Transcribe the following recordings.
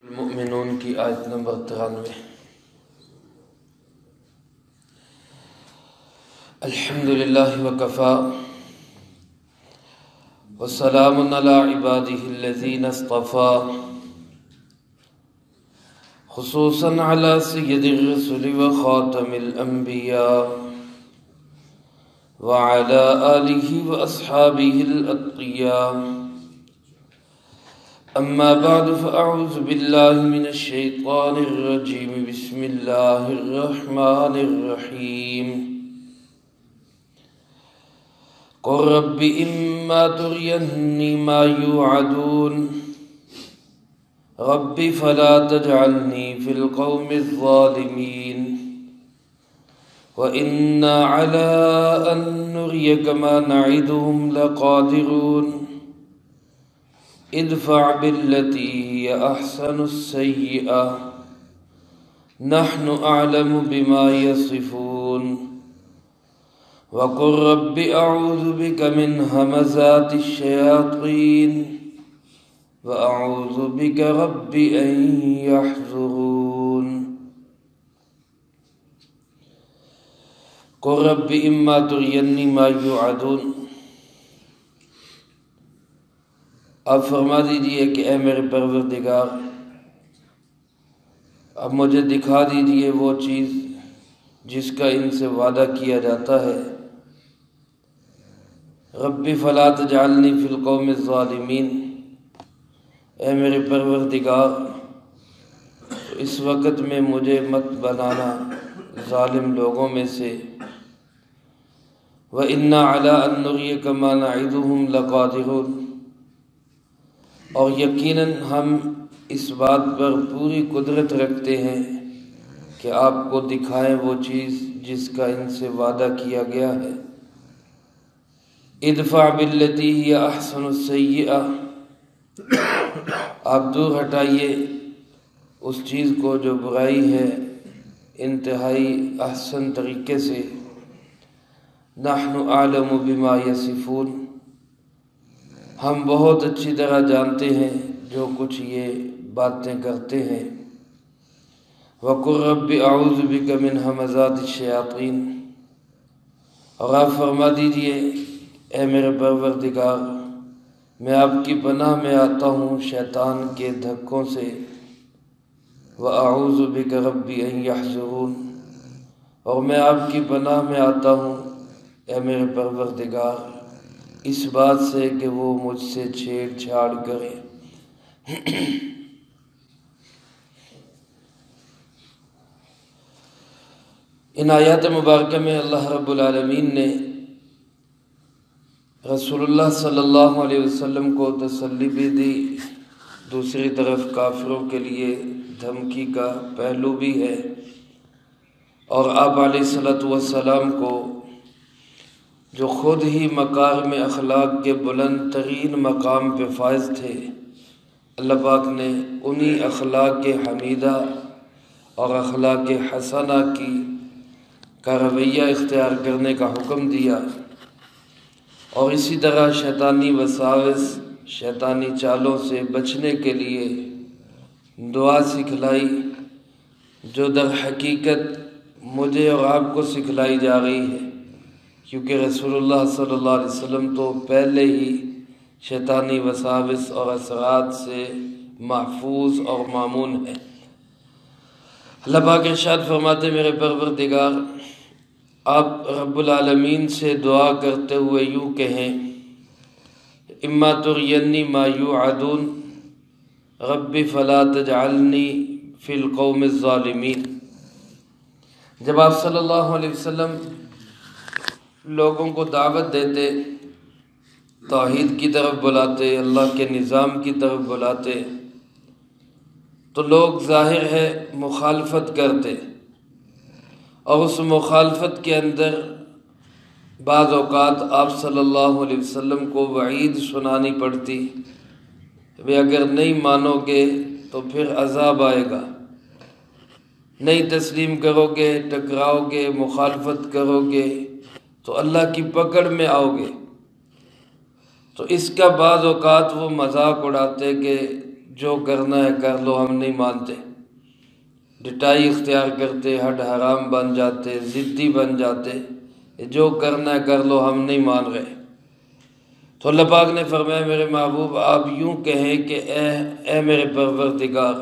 المؤمنون کی آیت نمبر 93۔ الحمدللہ وکفا وسلام علی عبادہ الذین اصطفا، خصوصا علی سید الرسل وخاتم الانبیاء وعلی آلہ واصحابہ الاتقیاء۔ اما بعد فاعوذ باللہ من الشیطان الرجیم، بسم اللہ الرحمن الرحیم۔ قل رب اما ترینی ما یوعدون رب فلا تجعلنی فی القوم الظالمین وإنا على أن نريك ما نعدهم لقادرون ادفع بالتي هي أحسن السيئة نحن أعلم بما يصفون وقل رب أعوذ بك من همزات الشياطين وأعوذ بك رب أن يحضرون۔ قل رب إما تريني ما يوعدون، آپ فرما دیجئے کہ اے میرے پروردگار، اب مجھے دکھا دیجئے وہ چیز جس کا ان سے وعدہ کیا جاتا ہے۔ رب فلا تجعلنی فی القوم الظالمین، اے میرے پروردگار اس وقت میں مجھے مت بنانا ظالم لوگوں میں سے۔ وَإِنَّا عَلَىٰ أَن نُرِيَكَ مَا نَعِدُهُمْ لَقَادِرُونَ، اور یقیناً ہم اس بات پر پوری قدرت رکھتے ہیں کہ آپ کو دکھائیں وہ چیز جس کا ان سے وعدہ کیا گیا ہے۔ ادفع باللتی ہی احسن السیئہ، آپ دور ہٹائیے اس چیز کو جو برائی ہے انتہائی احسن طریقے سے۔ نحن اعلم بما یصفون، ہم بہت اچھی طرح جانتے ہیں جو کچھ یہ باتیں کرتے ہیں۔ وَقُلْ رَبِّ أَعُوذُ بِكَ مِنْ ہَمَزَاتِ الشَّيَاطِينِ، اور آپ فرما دیجئے اے میرے پروردگار میں آپ کی پناہ میں آتا ہوں شیطان کے دھکوں سے۔ وَأَعُوذُ بِكَ رَبِّ أَن يَحْضُرُونَ، اور میں آپ کی پناہ میں آتا ہوں اے میرے پروردگار اس بات سے کہ وہ مجھ سے چھیڑ چھاڑ کرے۔ ان آیات مبارکہ میں اللہ رب العالمین نے رسول اللہ صلی اللہ علیہ وسلم کو تسلی بھی دی، دوسری طرف کافروں کے لیے دھمکی کا پہلو بھی ہے، اور آپ علیہ السلام کو جو خود ہی مکارم اخلاق کے بلند ترین مقام پہ فائز تھے، اللہ پاک نے انہی اخلاق حمیدہ اور اخلاق حسنہ کا رویہ اختیار کرنے کا حکم دیا، اور اسی طرح شیطانی وساوس، شیطانی چالوں سے بچنے کے لیے دعا سکھلائی، جو در حقیقت مجھے اور آپ کو سکھلائی جا رہی ہے، کیونکہ رسول اللہ صلی اللہ علیہ وسلم تو پہلے ہی شیطانی وساوس اور اثرات سے محفوظ اور مامون ہے۔ اللہ پاک ارشاد فرماتے میرے پروردگار آپ رب العالمین سے دعا کرتے ہوئے یوں کہیں، اما ترینی ما یوعدون رب فلا تجعلنی فی القوم الظالمین۔ جب آپ صلی اللہ علیہ وسلم لوگوں کو دعوت دیتے، توحید کی طرف بلاتے، اللہ کے نظام کی طرف بلاتے، تو لوگ ظاہر ہے مخالفت کرتے، اور اس مخالفت کے اندر بعض اوقات آپ صلی اللہ علیہ وسلم کو وعید سنانی پڑتی، کہ اگر نہیں مانو گے تو پھر عذاب آئے گا، نہیں تسلیم کرو گے، ٹکراؤ گے، مخالفت کرو گے تو اللہ کی پکڑ میں آؤ گے۔ تو اس کا بعض اوقات وہ مذاق اڑاتے کہ جو کرنا ہے کر لو، ہم نہیں مانتے، ڈٹائی اختیار کرتے، ہڈ حرام بن جاتے، ضدی بن جاتے، جو کرنا ہے کر لو، ہم نہیں مان رہے۔ تو اللہ پاک نے فرمایا میرے محبوب آپ یوں کہیں کہ اے میرے پروردگار،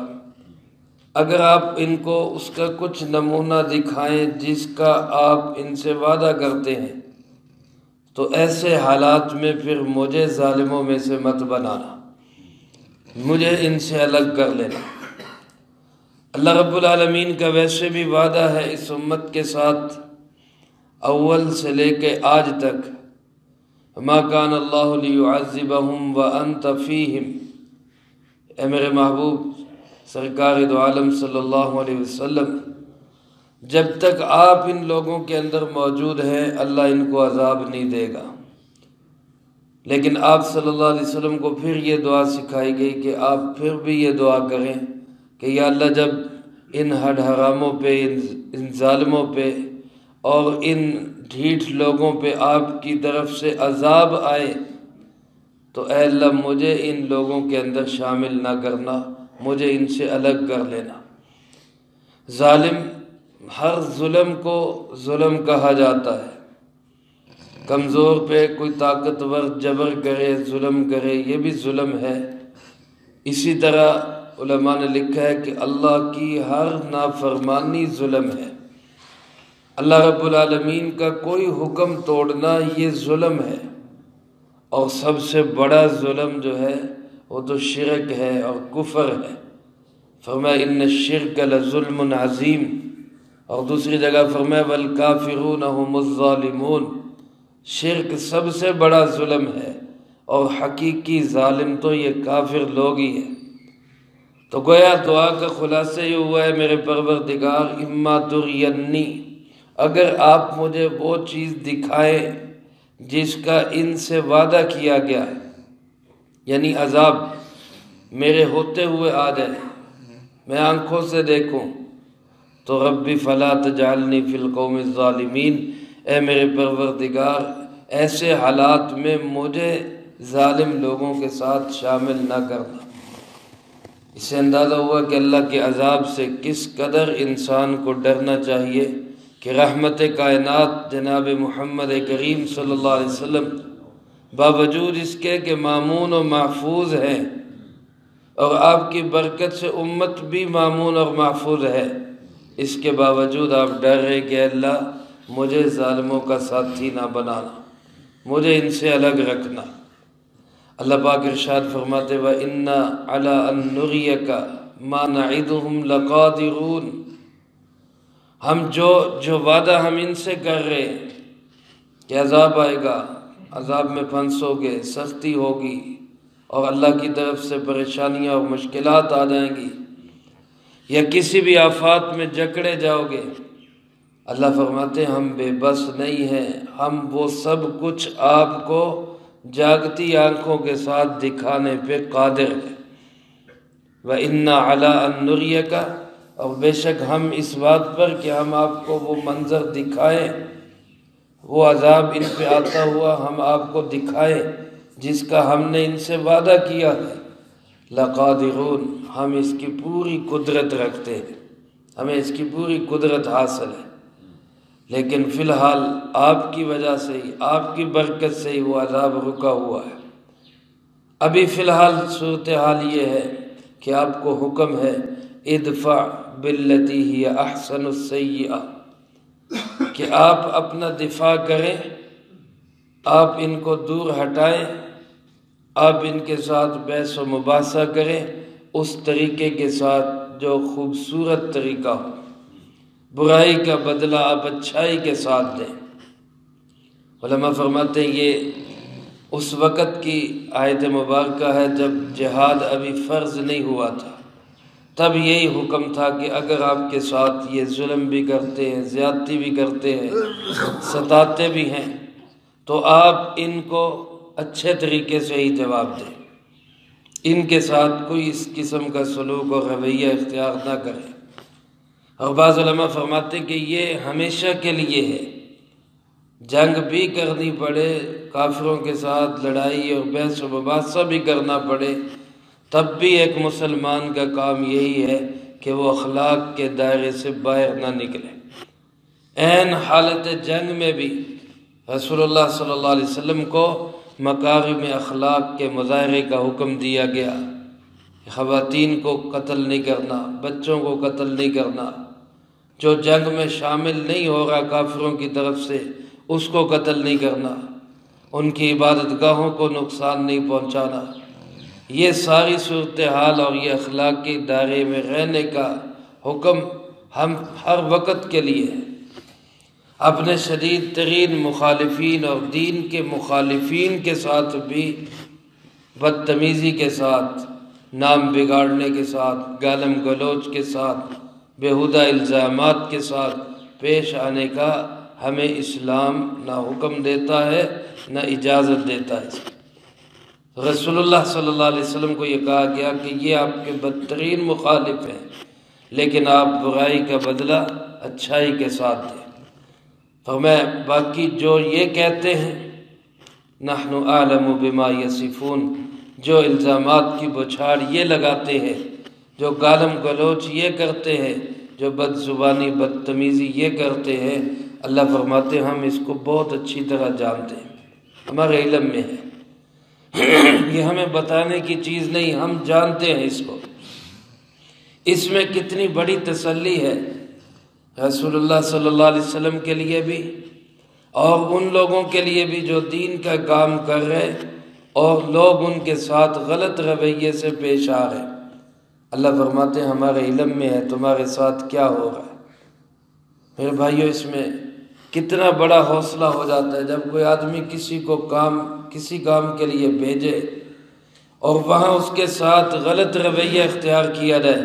اگر آپ ان کو اس کا کچھ نمونہ دکھائیں جس کا آپ ان سے وعدہ کرتے ہیں، تو ایسے حالات میں پھر مجھے ظالموں میں سے مت بنانا، مجھے ان سے الگ کر لینا۔ اللہ رب العالمین کا ویسے بھی وعدہ ہے اس امت کے ساتھ اول سے لے کے آج تک، ما کان اللہ لیعذبہم وانت فیہم، اے میرے محبوب سرکار دو عالم صلی اللہ علیہ وسلم، جب تک آپ ان لوگوں کے اندر موجود ہیں اللہ ان کو عذاب نہیں دے گا۔ لیکن آپ صلی اللہ علیہ وسلم کو پھر یہ دعا سکھائی گئی کہ آپ پھر بھی یہ دعا کریں کہ یا اللہ جب ان ہڈ حراموں پہ، ان ظالموں پہ اور ان ڈھیٹ لوگوں پہ آپ کی طرف سے عذاب آئے تو اے اللہ مجھے ان لوگوں کے اندر شامل نہ کرنا، مجھے ان سے الگ کر لینا۔ ظالم، ہر ظلم کو ظلم کہا جاتا ہے، کمزور پہ کوئی طاقتور جبر کرے، ظلم کرے، یہ بھی ظلم ہے۔ اسی طرح علماء نے لکھا ہے کہ اللہ کی ہر نافرمانی ظلم ہے، اللہ رب العالمین کا کوئی حکم توڑنا یہ ظلم ہے، اور سب سے بڑا ظلم جو ہے وہ تو شرک ہے اور کفر ہے۔ فرمایا ان الشرک لظلم عظیم، اور دوسری جگہ فرمایا والکافرون هم الظالمون، شرک سب سے بڑا ظلم ہے اور حقیقی ظالم تو یہ کافر لوگ ہی ہیں۔ تو گویا دعا کا خلاصہ یہ ہوا ہے میرے پروردگار اما ترینی، اگر آپ مجھے وہ چیز دکھائیں جس کا ان سے وعدہ کیا گیا ہے، یعنی عذاب میرے ہوتے ہوئے آ جائے، میں آنکھوں سے دیکھوں، تو ربی فلا تجعلنی فی القوم الظالمین، اے میرے پروردگار ایسے حالات میں مجھے ظالم لوگوں کے ساتھ شامل نہ کرنا۔ اس سے اندازہ ہوا کہ اللہ کے عذاب سے کس قدر انسان کو ڈرنا چاہیے کہ رحمت کائنات جناب محمد کریم صلی اللہ علیہ وسلم باوجود اس کے کہ مامون و محفوظ ہیں، اور آپ کی برکت سے امت بھی مامون اور محفوظ ہے، اس کے باوجود آپ ڈر رہے کہ اللہ مجھے ظالموں کا ساتھی نہ بنانا، مجھے ان سے الگ رکھنا۔ اللہ پاک ارشاد فرماتے وَإِنَّا عَلَىٰ أَن نُرِيَكَ مَا نَعِدُهُمْ لَقَادِرُونَ، ہم جو وعدہ ہم ان سے کر رہے ہیں کہ عذاب آئے گا، عذاب میں پھنسو گے، سختی ہوگی اور اللہ کی طرف سے پریشانیاں اور مشکلات آ جائیں گی، یا کسی بھی آفات میں جکڑے جاؤ گے، اللہ فرماتے ہیں ہم بے بس نہیں ہیں، ہم وہ سب کچھ آپ کو جاگتی آنکھوں کے ساتھ دکھانے پہ قادر ہیں۔ وَإِنَّا عَلَىٰ أَن نُرِيَكَ، اور بے شک ہم اس بات پر کہ ہم آپ کو وہ منظر دکھائیں، وہ عذاب ان پہ آتا ہوا ہم آپ کو دکھائیں جس کا ہم نے ان سے وعدہ کیا ہے، لَقَادِرُونَ، ہم اس کی پوری قدرت رکھتے ہیں، ہمیں اس کی پوری قدرت حاصل ہے، لیکن فی الحال آپ کی وجہ سے ہی، آپ کی برکت سے ہی وہ عذاب رکا ہوا ہے۔ ابھی فی الحال صورتحال یہ ہے کہ آپ کو حکم ہے ادفع باللتی ہی احسن السیئہ، کہ آپ اپنا دفاع کریں، آپ ان کو دور ہٹائیں، آپ ان کے ساتھ بحث و مباحثہ کریں اس طریقے کے ساتھ جو خوبصورت طریقہ ہو، برائی کا بدلہ آپ اچھائی کے ساتھ دیں۔ علماء فرماتے ہیں یہ اس وقت کی آیت مبارکہ ہے جب جہاد ابھی فرض نہیں ہوا تھا، تب یہی حکم تھا کہ اگر آپ کے ساتھ یہ ظلم بھی کرتے ہیں، زیادتی بھی کرتے ہیں، ستاتے بھی ہیں، تو آپ ان کو اچھے طریقے سے ہی جواب دیں، ان کے ساتھ کوئی اس قسم کا سلوک اور رویہ اختیار نہ کریں۔ اور بعض علماء فرماتے ہیں کہ یہ ہمیشہ کے لیے ہے، جنگ بھی کرنی پڑے، کافروں کے ساتھ لڑائی اور بحث و مباحثہ بھی کرنا پڑے، تب بھی ایک مسلمان کا کام یہی ہے کہ وہ اخلاق کے دائرے سے باہر نہ نکلے۔ عین حالت جنگ میں بھی رسول اللہ صلی اللہ علیہ وسلم کو مکارم اخلاق کے مظاہرے کا حکم دیا گیا۔ خواتین کو قتل نہیں کرنا، بچوں کو قتل نہیں کرنا، جو جنگ میں شامل نہیں ہو رہا کافروں کی طرف سے اس کو قتل نہیں کرنا، ان کی عبادت گاہوں کو نقصان نہیں پہنچانا۔ یہ ساری صورتحال اور یہ اخلاق کے دائرے میں رہنے کا حکم ہم ہر وقت کے لیے ہے۔ اپنے شدید ترین مخالفین اور دین کے مخالفین کے ساتھ بھی بدتمیزی کے ساتھ، نام بگاڑنے کے ساتھ، گالم گلوچ کے ساتھ، بیہودہ الزامات کے ساتھ پیش آنے کا ہمیں اسلام نہ حکم دیتا ہے نہ اجازت دیتا ہے۔ رسول اللہ صلی اللہ علیہ وسلم کو یہ کہا گیا کہ یہ آپ کے بدترین مخالف ہیں، لیکن آپ برائی کا بدلہ اچھائی کے ساتھ دیں۔ فرمایا باقی جو یہ کہتے ہیں نحن اعلم بما یصفون، جو الزامات کی بچھاڑ یہ لگاتے ہیں، جو گالم گلوچ یہ کرتے ہیں، جو بد زبانی بدتمیزی یہ کرتے ہیں، اللہ فرماتے ہیں ہم اس کو بہت اچھی طرح جانتے ہیں، ہمارے علم میں ہے، یہ ہمیں بتانے کی چیز نہیں، ہم جانتے ہیں اس کو۔ اس میں کتنی بڑی تسلی ہے رسول اللہ صلی اللہ علیہ وسلم کے لیے بھی اور ان لوگوں کے لیے بھی جو دین کا کام کر رہے اور لوگ ان کے ساتھ غلط رویے سے پیش آ رہے۔ اللہ فرماتے ہیں ہمارے علم میں ہے تمہارے ساتھ کیا ہو رہا ہے۔ میرے بھائیو، اس میں کتنا بڑا حوصلہ ہو جاتا ہے جب کوئی آدمی کسی کام کے لیے بھیجے اور وہاں اس کے ساتھ غلط رویہ اختیار کیا جائے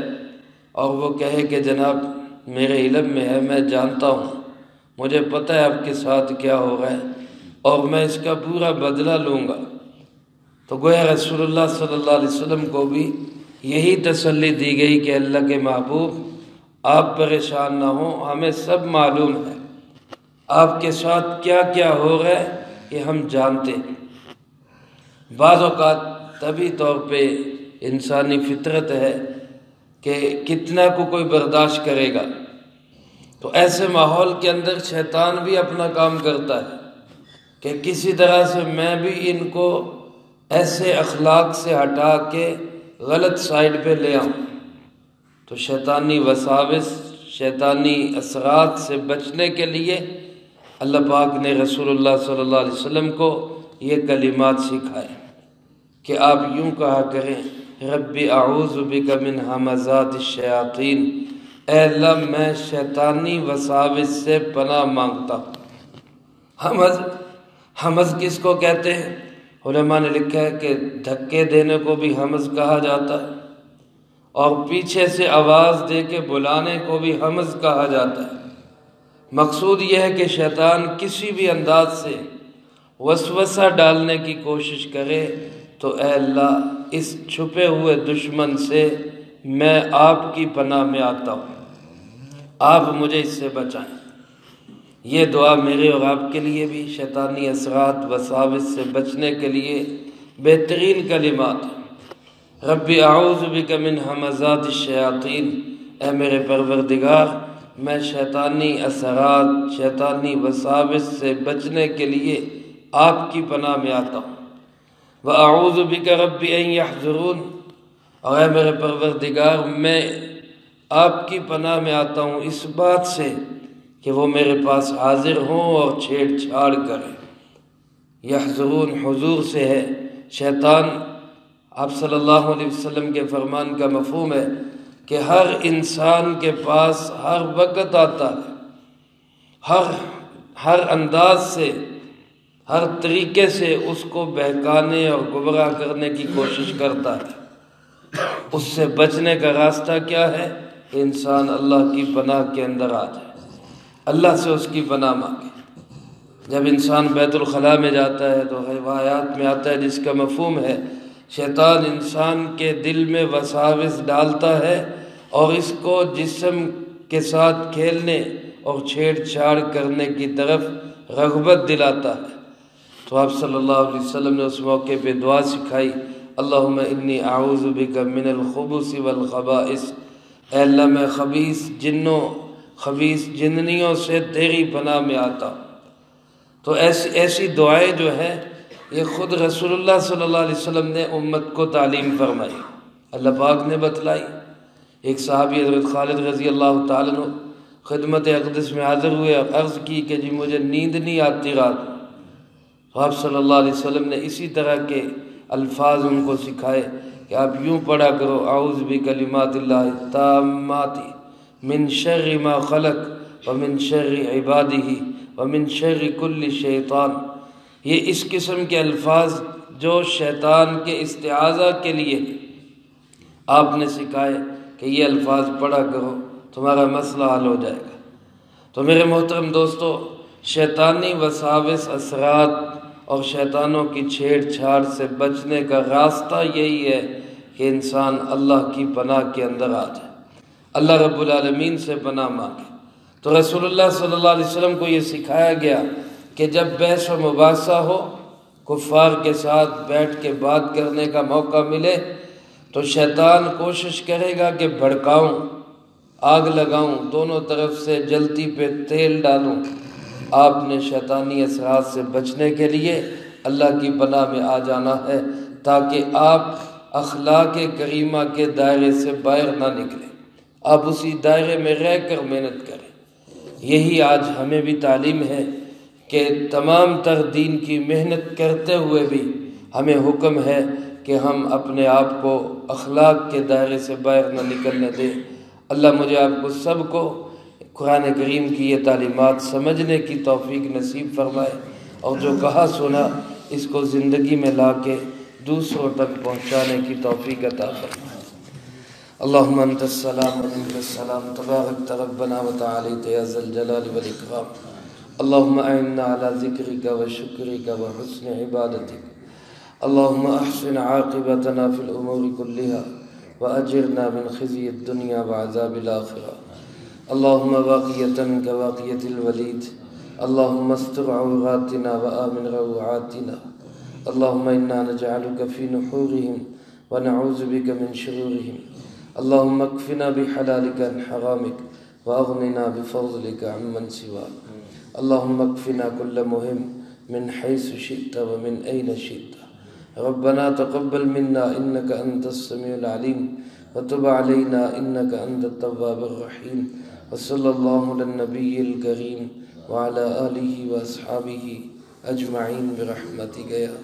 اور وہ کہے کہ جناب میرے علم میں ہے، میں جانتا ہوں، مجھے پتہ ہے آپ کے ساتھ کیا ہو رہا ہے اور میں اس کا پورا بدلہ لوں گا۔ تو گویا رسول اللہ صلی اللہ علیہ وسلم کو بھی یہی تسلی دی گئی کہ اللہ کے محبوب آپ پریشان نہ ہوں، ہمیں سب معلوم ہے آپ کے ساتھ کیا کیا ہو رہا ہے، یہ ہم جانتے ہیں۔ بعض اوقات طبعی طور پہ انسانی فطرت ہے کہ کتنا کو کوئی برداشت کرے گا، تو ایسے ماحول کے اندر شیطان بھی اپنا کام کرتا ہے کہ کسی طرح سے میں بھی ان کو ایسے اخلاق سے ہٹا کے غلط سائڈ پہ لے آؤں۔ تو شیطانی وساوس، شیطانی اثرات سے بچنے کے لیے اللہ پاک نے رسول اللہ صلی اللہ علیہ وسلم کو یہ کلمات سکھائے کہ آپ یوں کہا کریں رب اعوذ بک من ہمزات الشیاطین، اے اللہ میں شیطانی وساوس سے پناہ مانگتا ہوں۔ حمز کس کو کہتے ہیں؟ علماء نے لکھا ہے کہ دھکے دینے کو بھی حمز کہا جاتا ہے اور پیچھے سے آواز دے کے بلانے کو بھی حمز کہا جاتا ہے۔ مقصود یہ ہے کہ شیطان کسی بھی انداز سے وسوسہ ڈالنے کی کوشش کرے تو اے اللہ اس چھپے ہوئے دشمن سے میں آپ کی پناہ میں آتا ہوں، آپ مجھے اس سے بچائیں۔ یہ دعا میرے اور آپ کے لیے بھی شیطانی اثرات وساوس سے بچنے کے لیے بہترین کلمات ہیں۔ رب اعوذ بک من ہمزات الشیاطین، اے میرے پروردگار میں شیطانی اثرات، شیطانی وساوس سے بچنے کے لیے آپ کی پناہ میں آتا ہوں۔ وَأَعُوذُ بِكَ رَبِّ أَن يَحْضُرُونَ، اور اے میرے پروردگار میں آپ کی پناہ میں آتا ہوں اس بات سے کہ وہ میرے پاس حاضر ہوں اور چھیڑ چھاڑ کریں۔ یحضرون حضور سے ہے، شیطان آپ صلی اللہ علیہ وسلم کے فرمان کا مفہوم ہے کہ ہر انسان کے پاس ہر وقت آتا ہے، ہر انداز سے، ہر طریقے سے اس کو بہکانے اور گمراہ کرنے کی کوشش کرتا ہے۔ اس سے بچنے کا راستہ کیا ہے کہ انسان اللہ کی پناہ کے اندر آ جائے، اللہ سے اس کی پناہ مانگے۔ جب انسان بیت الخلاء میں جاتا ہے تو روایات میں آتا ہے جس کا مفہوم ہے شیطان انسان کے دل میں وساوس ڈالتا ہے اور اس کو جسم کے ساتھ کھیلنے اور چھیڑ چھاڑ کرنے کی طرف رغبت دلاتا ہے۔ تو آپ صلی اللہ علیہ وسلم نے اس موقع پہ دعا سکھائی، اللہم انی اعوذ بک من الخبث والخبائث، اے اللہ میں خبیث جننیوں سے تیری پناہ میں آتا ہوں۔ تو ایسی دعائیں جو ہے یہ خود رسول اللہ صلی اللہ علیہ وسلم نے امت کو تعلیم فرمائی، اللہ پاک نے بتلائی۔ ایک صحابی حضرت خالد رضی اللہ تعالیٰ عنہ خدمت اقدس میں حاضر ہوئے اور عرض کی کہ جی مجھے نیند نہیں آتی رات، تو آپ صلی اللہ علیہ وسلم نے اسی طرح کے الفاظ ان کو سکھائے کہ آپ یوں پڑھا کرو، اعوذ بکلمات اللہ التامات من شر ما خلق ومن شر عبادہ ومن شر کل شیطان۔ یہ اس قسم کے الفاظ جو شیطان کے استعاذہ کے لیے آپ نے سکھائے کہ یہ الفاظ پڑھا کرو، تمہارا مسئلہ حل ہو جائے گا۔ تو میرے محترم دوستو، شیطانی وساوس اثرات اور شیطانوں کی چھیڑ چھاڑ سے بچنے کا راستہ یہی ہے کہ انسان اللہ کی پناہ کے اندر آ جائے، اللہ رب العالمین سے پناہ مانگے۔ تو رسول اللہ صلی اللہ علیہ وسلم کو یہ سکھایا گیا کہ جب بحث و مباحثہ ہو، کفار کے ساتھ بیٹھ کے بات کرنے کا موقع ملے تو شیطان کوشش کرے گا کہ بھڑکاؤں، آگ لگاؤں، دونوں طرف سے جلتی پہ تیل ڈالوں۔ آپ نے شیطانی اثرات سے بچنے کے لیے اللہ کی پناہ میں آ جانا ہے تاکہ آپ اخلاق کریمہ کے دائرے سے باہر نہ نکلیں، آپ اسی دائرے میں رہ کر محنت کریں۔ یہی آج ہمیں بھی تعلیم ہے کہ تمام تر دین کی محنت کرتے ہوئے بھی ہمیں حکم ہے کہ ہم اپنے آپ کو اخلاق کے دائرے سے باہر نہ نکلنے دیں۔ اللہ مجھے آپ کو سب کو قرآن کریم کی یہ تعلیمات سمجھنے کی توفیق نصیب فرمائے، اور جو کہا سنا اس کو زندگی میں لا کے دوسروں تک پہنچانے کی توفیق عطا فرمائے۔ اللہم انت السلام و منک السلام، تبارک ربنا و تعالیت یا ذا الجلال والاکرام۔ اللہم اعنا علی ذکرک و شکرک و حسن عبادتک۔ اللہم احسن عاقبتنا فی الامور کلها واجرنا من خزی الدنیا وعذاب الآخرہ۔ اللہم واقیتا کواقیت الولید، اللہم استر عوراتنا وآمن روعاتنا۔ اللہم انا نجعلک فی نحورہم ونعوذ بک من شرورہم۔ اللہم اکفنا بحلالک عن حرامک واغننا بفضلک عمن سواک۔ اللہم اکفنا کل مہم من حیث شئت ومن این شئت۔ ربنا تقبل منا انك انت السميع العليم وتب علينا انك انت التواب الرحيم، وصلى الله على النبي الكريم وعلى آله واصحابه اجمعين برحمتك يا